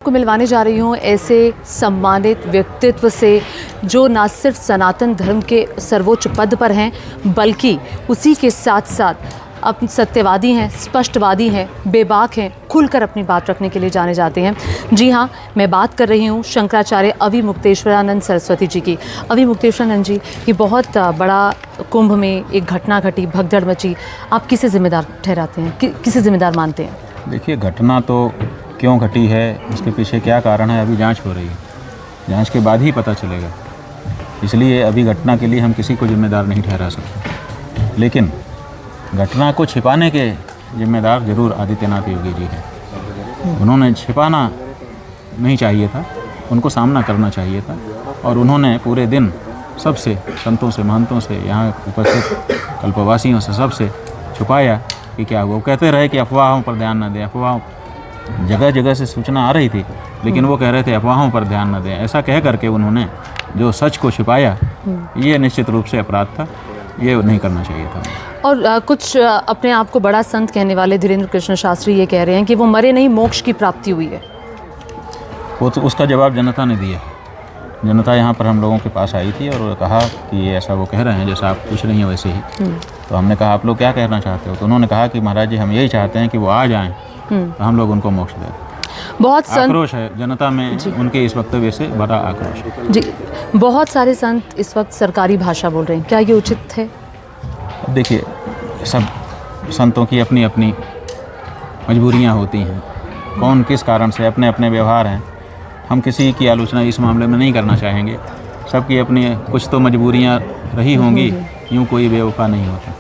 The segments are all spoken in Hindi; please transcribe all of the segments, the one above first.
को मिलवाने जा रही हूँ ऐसे सम्मानित व्यक्तित्व से जो न सिर्फ सनातन धर्म के सर्वोच्च पद पर हैं बल्कि उसी के साथ साथ अब सत्यवादी हैं, स्पष्टवादी हैं, बेबाक हैं, खुलकर अपनी बात रखने के लिए जाने जाते हैं। जी हाँ, मैं बात कर रही हूँ शंकराचार्य अविमुक्तेश्वरानंद सरस्वती जी की। अविमुक्तेश्वरानंद जी की बहुत बड़ा कुंभ में एक घटना घटी, भगदड़ मची। आप किसे जिम्मेदार ठहराते हैं, किसे जिम्मेदार मानते हैं? देखिए, घटना तो क्यों घटी है, उसके पीछे क्या कारण है, अभी जांच हो रही है। जांच के बाद ही पता चलेगा। इसलिए अभी घटना के लिए हम किसी को जिम्मेदार नहीं ठहरा सकते, लेकिन घटना को छिपाने के जिम्मेदार ज़रूर आदित्यनाथ योगी जी हैं। उन्होंने छिपाना नहीं चाहिए था, उनको सामना करना चाहिए था। और उन्होंने पूरे दिन सबसे, संतों से, महंतों से, यहाँ उपस्थित कल्पवासियों से, सबसे छुपाया कि क्या वो कहते रहे कि अफवाहों पर ध्यान न दें। अफवाहों, जगह जगह से सूचना आ रही थी, लेकिन वो कह रहे थे अफवाहों पर ध्यान न दें। ऐसा कह करके उन्होंने जो सच को छिपाया, ये निश्चित रूप से अपराध था, ये नहीं करना चाहिए था। और कुछ अपने आप को बड़ा संत कहने वाले धीरेन्द्र कृष्ण शास्त्री ये कह रहे हैं कि वो मरे नहीं, मोक्ष की प्राप्ति हुई है। वो तो उसका जवाब जनता ने दिया। जनता यहाँ पर हम लोगों के पास आई थी और कहा कि ये ऐसा वो कह रहे हैं, जैसा आप पूछ रही हैं वैसे ही। तो हमने कहा आप लोग क्या कहना चाहते हो? तो उन्होंने कहा कि महाराज जी, हम यही चाहते हैं कि वो आ जाएं, तो हम लोग उनको मोक्ष दें। बहुत आक्रोश है जनता में, उनके इस वक्तव्य से बड़ा आक्रोश है जी। बहुत सारे संत इस वक्त सरकारी भाषा बोल रहे हैं, क्या ये उचित है? देखिए, सब संतों की अपनी अपनी मजबूरियां होती हैं। कौन किस कारण से, अपने अपने व्यवहार हैं। हम किसी की आलोचना इस मामले में नहीं करना चाहेंगे। सबकी अपनी कुछ तो मजबूरियां रही होंगी, यूँ कोई बेवफा नहीं होता।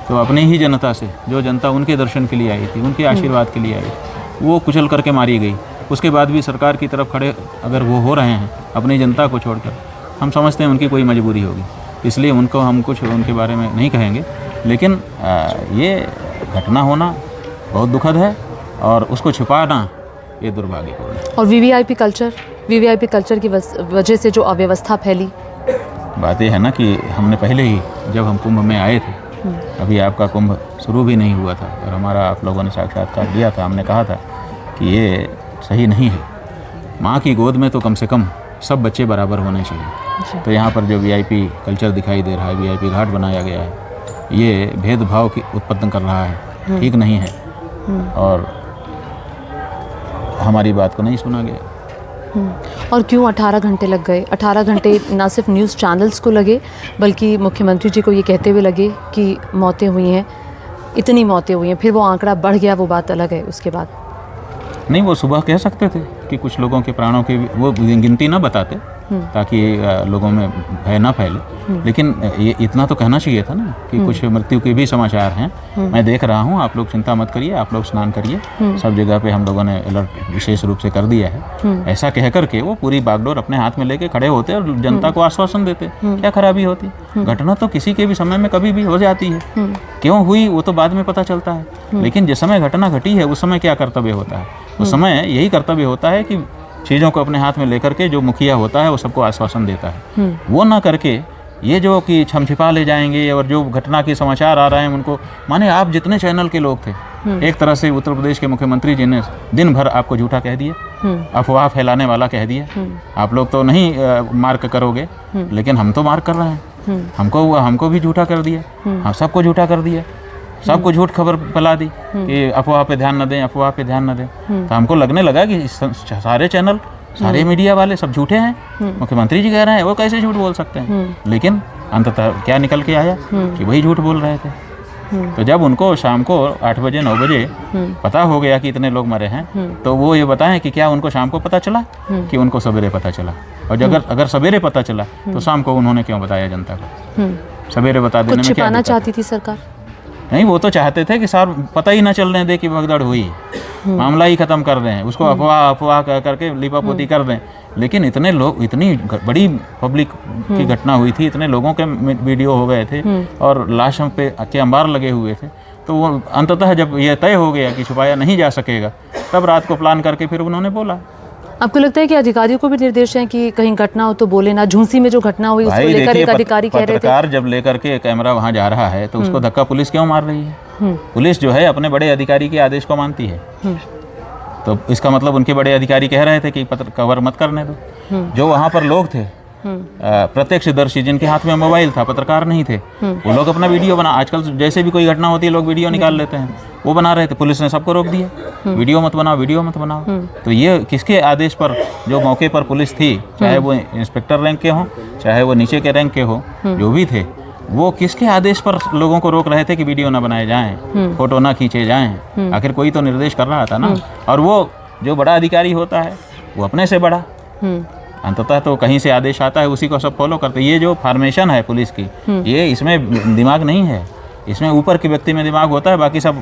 तो अपनी ही जनता से, जो जनता उनके दर्शन के लिए आई थी, उनके आशीर्वाद के लिए आई, वो कुचल करके मारी गई। उसके बाद भी सरकार की तरफ खड़े अगर वो हो रहे हैं अपनी जनता को छोड़कर, हम समझते हैं उनकी कोई मजबूरी होगी। इसलिए उनको हम कुछ उनके बारे में नहीं कहेंगे। लेकिन ये घटना होना बहुत दुखद है और उसको छिपाना ये दुर्भाग्यपूर्ण है। और वीवीआईपी कल्चर की वजह से जो अव्यवस्था फैली, बात ये है ना कि हमने पहले ही, जब हम कुंभ में आए थे, अभी आपका कुंभ शुरू भी नहीं हुआ था और हमारा आप लोगों ने साक्षात्कार दिया था, हमने कहा था कि ये सही नहीं है। माँ की गोद में तो कम से कम सब बच्चे बराबर होने चाहिए। तो यहाँ पर जो वीआईपी कल्चर दिखाई दे रहा है, वीआईपी घाट बनाया गया है, ये भेदभाव की उत्पन्न कर रहा है, ठीक नहीं है। और हमारी बात को नहीं सुना गया। और क्यों 18 घंटे लग गए? 18 घंटे ना सिर्फ न्यूज़ चैनल्स को लगे, बल्कि मुख्यमंत्री जी को ये कहते हुए लगे कि मौतें हुई हैं, इतनी मौतें हुई हैं। फिर वो आंकड़ा बढ़ गया, वो बात अलग है। उसके बाद नहीं, वो सुबह कह सकते थे कि कुछ लोगों के प्राणों की वो गिनती ना बताते, ताकि लोगों में भय ना फैले। लेकिन ये इतना तो कहना चाहिए था ना कि कुछ मृत्यु के भी समाचार हैं। मैं देख रहा हूँ, आप लोग चिंता मत करिए, आप लोग स्नान करिए। सब जगह पे हम लोगों ने अलर्ट विशेष रूप से कर दिया है। ऐसा कह करके वो पूरी बागडोर अपने हाथ में लेके खड़े होते और जनता को आश्वासन देते। क्या खराबी होती? घटना तो किसी के भी समय में कभी भी हो जाती है। क्यों हुई वो तो बाद में पता चलता है, लेकिन जिस समय घटना घटी है उस समय क्या कर्तव्य होता है? उस समय यही कर्तव्य होता है कि चीज़ों को अपने हाथ में लेकर के जो मुखिया होता है वो सबको आश्वासन देता है। वो ना करके ये जो कि छम छिपा ले जाएंगे, और जो घटना के समाचार आ रहे हैं उनको, माने आप जितने चैनल के लोग थे, एक तरह से उत्तर प्रदेश के मुख्यमंत्री जी ने दिन भर आपको झूठा कह दिया, अफवाह फैलाने वाला कह दिया। आप लोग तो नहीं मार्क करोगे, लेकिन हम तो मार्क कर रहे हैं। हमको भी झूठा कर दिया, हम सबको झूठा कर दिया, सबको झूठ खबर फैला दी कि अफवाह पे ध्यान न दें, अफवाह पे ध्यान न दें। तो हमको लगने लगा कि सारे चैनल, सारे मीडिया वाले सब झूठे हैं। मुख्यमंत्री जी कह रहे हैं, वो कैसे झूठ बोल सकते हैं? लेकिन अंततः क्या निकल के आया कि वही झूठ बोल रहे थे। तो जब उनको शाम को 8 बजे 9 बजे पता हो गया कि इतने लोग मरे हैं, तो वो ये बताएं कि क्या उनको शाम को पता चला कि उनको सवेरे पता चला? और अगर सवेरे पता चला तो शाम को उन्होंने क्यों बताया जनता को? सवेरे बता देने में क्या छिपाना चाहती थी सरकार? नहीं, वो तो चाहते थे कि सार पता ही ना चलने दे कि भगदड़ हुई, मामला ही खत्म कर दें, उसको अफवाह करके लिपापोती कर दें। लेकिन इतने लोग, इतनी बड़ी पब्लिक की घटना हुई थी, इतने लोगों के वीडियो हो गए थे और लाशों पे के अंबार लगे हुए थे। तो वो अंततः जब ये तय हो गया कि छुपाया नहीं जा सकेगा, तब रात को प्लान करके फिर उन्होंने बोला। आपको लगता है कि अधिकारियों को भी निर्देश हैं कि कहीं घटना हो तो बोले ना? झूंसी में जो घटना हुई उसको लेकर एक अधिकारी कह रहे थे, पत्रकार जब लेकर के कैमरा वहां जा रहा है तो उसको धक्का पुलिस क्यों मार रही है? पुलिस जो है अपने बड़े अधिकारी के आदेश को मानती है। तो इसका मतलब उनके बड़े अधिकारी कह रहे थे कि पत्र कवर मत करने दो। जो वहाँ पर लोग थे प्रत्यक्षदर्शी, जिनके हाथ में मोबाइल था, पत्रकार नहीं थे, वो लोग अपना वीडियो बना, आजकल जैसे भी कोई घटना होती है लोग वीडियो निकाल लेते हैं, वो बना रहे थे। पुलिस ने सबको रोक दिया, वीडियो मत बनाओ, वीडियो मत बनाओ। तो ये किसके आदेश पर, जो मौके पर पुलिस थी, चाहे वो इंस्पेक्टर रैंक के हों, चाहे वो नीचे के रैंक के हो, जो भी थे, वो किसके आदेश पर लोगों को रोक रहे थे कि वीडियो ना बनाए जाएं, फोटो ना खींचे जाएं? आखिर कोई तो निर्देश कर रहा था ना। और वो जो बड़ा अधिकारी होता है वो अपने से बड़ा, अंततः तो कहीं से आदेश आता है, उसी को सब फॉलो करते। ये जो फॉर्मेशन है पुलिस की, ये इसमें दिमाग नहीं है, इसमें ऊपर के व्यक्ति में दिमाग होता है, बाकी सब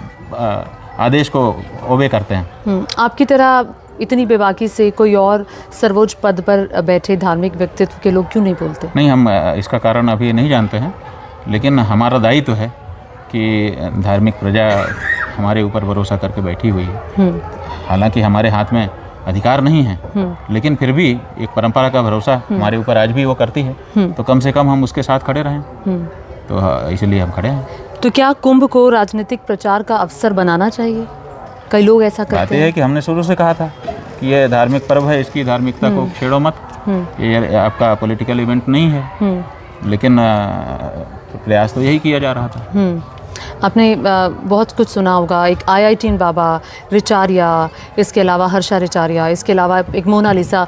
आदेश को ओबे करते हैं। आपकी तरह इतनी बेबाकी से कोई और सर्वोच्च पद पर बैठे धार्मिक व्यक्तित्व के लोग क्यों नहीं बोलते? नहीं, हम इसका कारण अभी नहीं जानते हैं, लेकिन हमारा दायित्व है कि धार्मिक प्रजा हमारे ऊपर भरोसा करके बैठी हुई है। हालांकि हमारे हाथ में अधिकार नहीं है, लेकिन फिर भी एक परंपरा का भरोसा हमारे ऊपर आज भी वो करती है, तो कम से कम हम उसके साथ खड़े रहें। तो इसलिए हम खड़े हैं। तो क्या कुंभ को राजनीतिक प्रचार का अवसर बनाना चाहिए? कई लोग ऐसा करते हैं। बात यह है कि हमने शुरू से कहा था कि ये धार्मिक पर्व है, इसकी धार्मिकता को छेड़ो मत, ये आपका पॉलिटिकल इवेंट नहीं है। लेकिन प्रयास तो यही किया जा रहा था। आपने बहुत कुछ सुना होगा, एक IITN बाबा, रिचार्या, इसके अलावा हर्षा रिचार्या, इसके अलावा एक मोनालिसा।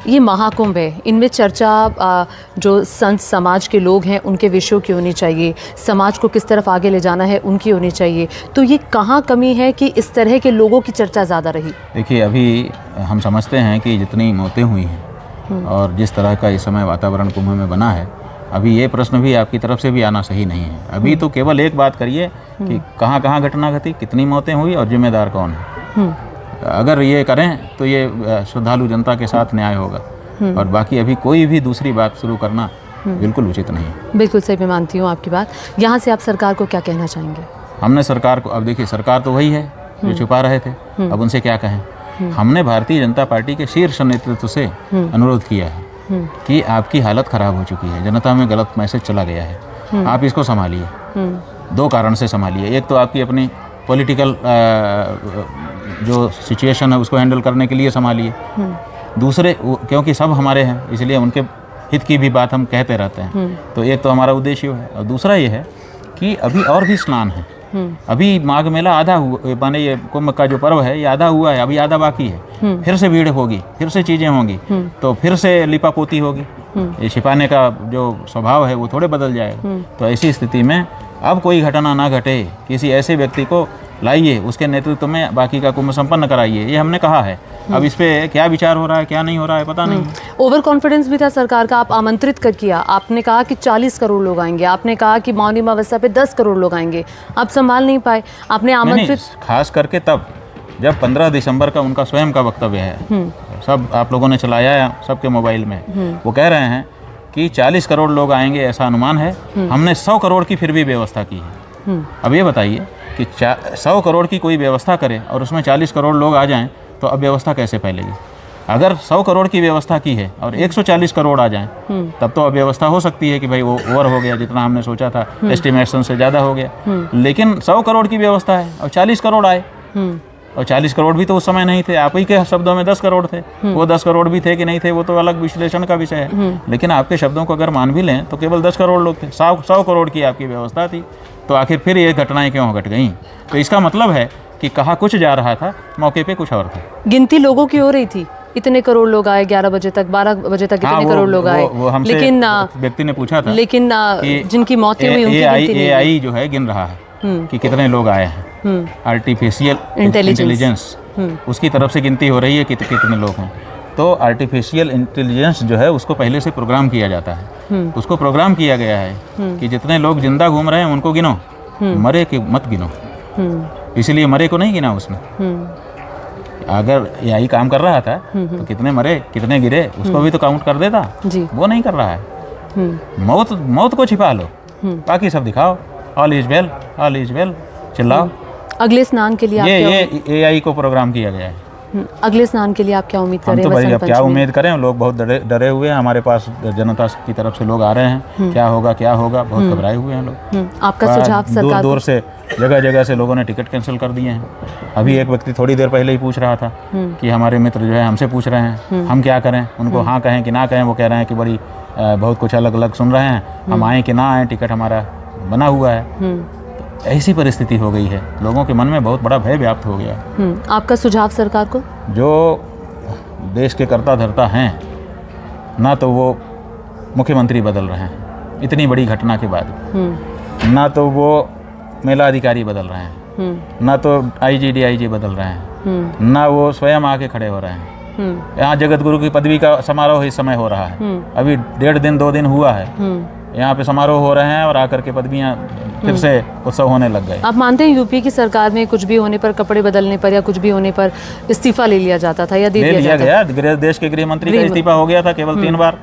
ये महाकुंभ है, इनमें चर्चा जो संत समाज के लोग हैं उनके विषयों की होनी चाहिए, समाज को किस तरफ आगे ले जाना है उनकी होनी चाहिए। तो ये कहाँ कमी है कि इस तरह के लोगों की चर्चा ज़्यादा रही? देखिए, अभी हम समझते हैं कि जितनी मौतें हुई हैं और जिस तरह का इस समय वातावरण कुंभ में बना है, अभी ये प्रश्न भी आपकी तरफ से भी आना सही नहीं है। अभी तो केवल एक बात करिए कि कहाँ कहाँ घटना घटी, कितनी मौतें हुई और जिम्मेदार कौन है। अगर ये करें तो ये श्रद्धालु जनता के साथ न्याय होगा, और बाकी अभी कोई भी दूसरी बात शुरू करना बिल्कुल उचित नहीं है। बिल्कुल सही, मैं मानती हूँ आपकी बात। यहाँ से आप सरकार को क्या कहना चाहेंगे? हमने सरकार को, अब देखिए सरकार तो वही है जो छुपा रहे थे, अब उनसे क्या कहें। हमने भारतीय जनता पार्टी के शीर्ष नेतृत्व से अनुरोध किया है कि आपकी हालत ख़राब हो चुकी है, जनता में गलत मैसेज चला गया है, आप इसको संभालिए। दो कारण से संभालिए, एक तो आपकी अपनी पॉलिटिकल जो सिचुएशन है उसको हैंडल करने के लिए संभालिए। दूसरे, क्योंकि सब हमारे हैं इसलिए उनके हित की भी बात हम कहते रहते हैं, तो एक तो हमारा उद्देश्य है, और दूसरा ये है कि अभी और भी स्नान है। अभी माघ मेला आधा हुआ, माने ये कुंभ का जो पर्व है ये आधा हुआ है, अभी आधा बाकी है। फिर से भीड़ होगी, फिर से चीज़ें होंगी, तो फिर से लिपापोती होगी। ये छिपाने का जो स्वभाव है वो थोड़े बदल जाएगा। तो ऐसी स्थिति में अब कोई घटना ना घटे, किसी ऐसे व्यक्ति को लाइए, उसके नेतृत्व में बाकी का कुंभ संपन्न कराइए, ये हमने कहा है। अब इस पे क्या विचार हो रहा है, क्या नहीं हो रहा है, पता नहीं। ओवर कॉन्फिडेंस भी था सरकार का, आप आमंत्रित कर किया, आपने कहा कि 40 करोड़ लोग आएंगे, आपने कहा कि मौनी अमावस्या पे 10 करोड़ लोग आएंगे, आप संभाल नहीं पाए, आपने आमंत्रित। खास करके तब जब 15 दिसंबर का उनका स्वयं का वक्तव्य है, सब आप लोगों ने चलाया है सबके मोबाइल में, वो कह रहे हैं कि 40 करोड़ लोग आएंगे ऐसा अनुमान है, हमने 100 करोड़ की फिर भी व्यवस्था की है। अब ये बताइए कि 100 करोड़ की कोई व्यवस्था करे और उसमें 40 करोड़ लोग आ जाएं, तो अब व्यवस्था कैसे फैलेगी? अगर 100 करोड़ की व्यवस्था की है और 140 करोड़ आ जाएं, तब तो अब व्यवस्था हो सकती है कि भाई वो ओवर हो गया, जितना हमने सोचा था एस्टिमेशन से ज़्यादा हो गया। लेकिन 100 करोड़ की व्यवस्था है और 40 करोड़ आए, और 40 करोड़ भी तो उस समय नहीं थे, आप ही के शब्दों में 10 करोड़ थे। वो 10 करोड़ भी थे कि नहीं थे वो तो अलग विश्लेषण का विषय है, लेकिन आपके शब्दों को अगर मान भी लें तो केवल 10 करोड़ लोग थे, 100 करोड़ की आपकी व्यवस्था थी, तो आखिर फिर ये घटनाएं क्यों घट गईं? तो इसका मतलब है कि कहा कुछ जा रहा था, मौके पे कुछ और था। गिनती लोगों की हो रही थी, इतने करोड़ लोग आए, 11 बजे तक, 12 बजे तक इतने करोड़ लोग आए, लेकिन व्यक्ति ने पूछा था, लेकिन जिनकी मौतें हुई उनकी गिनती नहीं। AI जो है गिन रहा है कि कितने लोग आए हैं, आर्टिफिशियल इंटेलिजेंस उसकी तरफ से गिनती हो रही है कि कितने लोग हैं। तो आर्टिफिशियल इंटेलिजेंस जो है उसको पहले से प्रोग्राम किया जाता है, उसको प्रोग्राम किया गया है कि जितने लोग जिंदा घूम रहे हैं उनको गिनो, मरे के मत गिनो। इसलिए मरे को नहीं गिना उसने। अगर यही काम कर रहा था तो कितने मरे कितने गिरे उसको भी तो काउंट कर देता, वो नहीं कर रहा है। मौत को छिपा लो, बाकी सब दिखाओ, all is well, all is well चिल्लाओ। अगले स्नान के लिए ये AI को प्रोग्राम किया गया है। अगले स्नान के लिए आप क्या उम्मीद करें? हम तो भाई अब क्या उम्मीद करें, लोग बहुत डरे हुए हैं, हमारे पास जनता की तरफ से लोग आ रहे हैं, क्या होगा बहुत घबराए हुए हैं लोग। आपका सुझाव सरकार दूर से जगह जगह से लोगों ने टिकट कैंसिल कर दिए हैं। अभी एक व्यक्ति थोड़ी देर पहले ही पूछ रहा था कि हमारे मित्र जो है हमसे पूछ रहे हैं हम क्या करें, उनको हाँ कहें कि ना कहें। वो कह रहे हैं कि बड़ी बहुत कुछ अलग अलग सुन रहे हैं, हम आएँ कि ना आएँ, टिकट हमारा बना हुआ है। तो ऐसी परिस्थिति हो गई है, लोगों के मन में बहुत बड़ा भय व्याप्त हो गया है। आपका सुझाव सरकार को? जो देश के कर्ता धर्ता हैं, ना तो वो मुख्यमंत्री बदल रहे हैं इतनी बड़ी घटना के बाद, ना तो वो महिला अधिकारी बदल रहे हैं, ना तो आईजी डीआईजी बदल रहे हैं, ना वो स्वयं आके खड़े हो रहे हैं। यहाँ जगत गुरु की पदवी का समारोह इस समय हो रहा है, अभी 1.5 दिन 2 दिन हुआ है, यहाँ पे समारोह हो रहे हैं और आकर के पदवियाँ फिर से उत्सव होने लग गए। आप मानते हैं यूपी की सरकार में कुछ भी होने पर, कपड़े बदलने पर या कुछ भी होने पर इस्तीफा ले लिया जाता था या दे दिया गया? देश के गृह मंत्री का इस्तीफा हो गया था केवल 3 बार।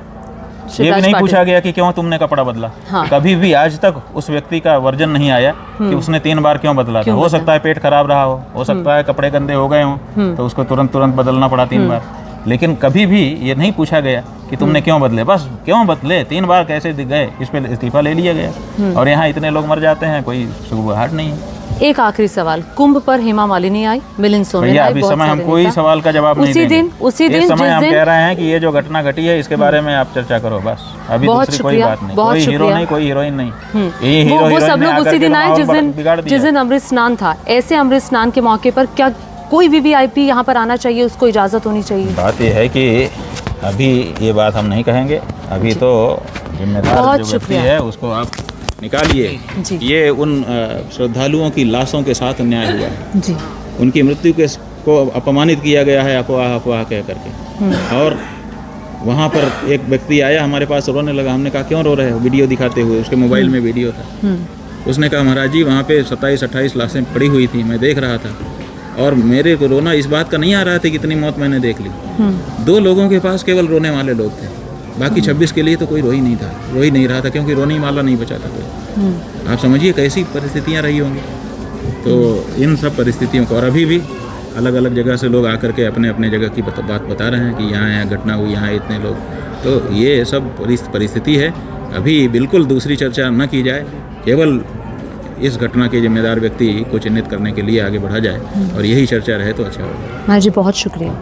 ये भी नहीं पूछा गया कि क्यों तुमने कपड़ा बदला। हाँ। कभी भी आज तक उस व्यक्ति का वर्जन नहीं आया कि उसने 3 बार क्यों बदला था। हो सकता है पेट खराब रहा हो सकता है कपड़े गंदे हो गए हों तो उसको तुरंत बदलना पड़ा 3 बार। लेकिन कभी भी ये नहीं पूछा गया कि तुमने क्यों बदले। बस क्यों बदले, 3 बार कैसे गए, इस पे इस्तीफा ले लिया गया। और यहाँ इतने लोग मर जाते हैं, कोई सुबहाट नहीं है। एक आखिरी सवाल, कुंभ पर हेमा मालिनी आई, मिलिंद सोमेन आई, अभी समय हम कोई सवाल का जवाब नहीं देंगे। उसी दिन समय हम कह रहे हैं कि ये जो घटना घटी है इसके बारे में आप चर्चा करो बस। अभी दूसरी कोई बात नहीं, कोई हीरो नहीं, कोई हीरोइन नहीं। वो सब लोग उसी दिन आए जिस दिन अमृत स्नान था। ऐसे अमृत स्नान के मौके पर क्या कोई वीवीआईपी यहाँ पर आना चाहिए, उसको इजाज़त होनी चाहिए? बात यह है कि अभी ये बात हम नहीं कहेंगे। अभी तो जिम्मेदार जो व्यक्ति है उसको आप निकालिए। ये उन श्रद्धालुओं की लाशों के साथ अन्याय हुआ है जी। उनकी मृत्यु को अपमानित किया गया है अफवाह कह करके। और वहाँ पर एक व्यक्ति आया हमारे पास, रोने लगा। हमने कहा क्यों रो रहे हो, वीडियो दिखाते हुए। उसके मोबाइल में वीडियो था। उसने कहा महाराज जी वहाँ पे 27-28 लाशें पड़ी हुई थी, मैं देख रहा था और मेरे को रोना इस बात का नहीं आ रहा था कि कितनी मौत मैंने देख ली। 2 लोगों के पास केवल रोने वाले लोग थे, बाकी 26 के लिए तो कोई रो ही नहीं रहा था क्योंकि रोने वाला नहीं बचा था कोई। आप समझिए कैसी परिस्थितियाँ रही होंगी। तो इन सब परिस्थितियों को, और अभी भी अलग अलग जगह से लोग आकर के अपने अपने जगह की बात बता रहे हैं कि यहाँ घटना हुई, यहाँ इतने लोग। तो ये सब परिस्थिति है। अभी बिल्कुल दूसरी चर्चा न की जाए, केवल इस घटना के जिम्मेदार व्यक्ति को चिन्हित करने के लिए आगे बढ़ा जाए और यही चर्चा रहे तो अच्छा होगा। जी बहुत शुक्रिया।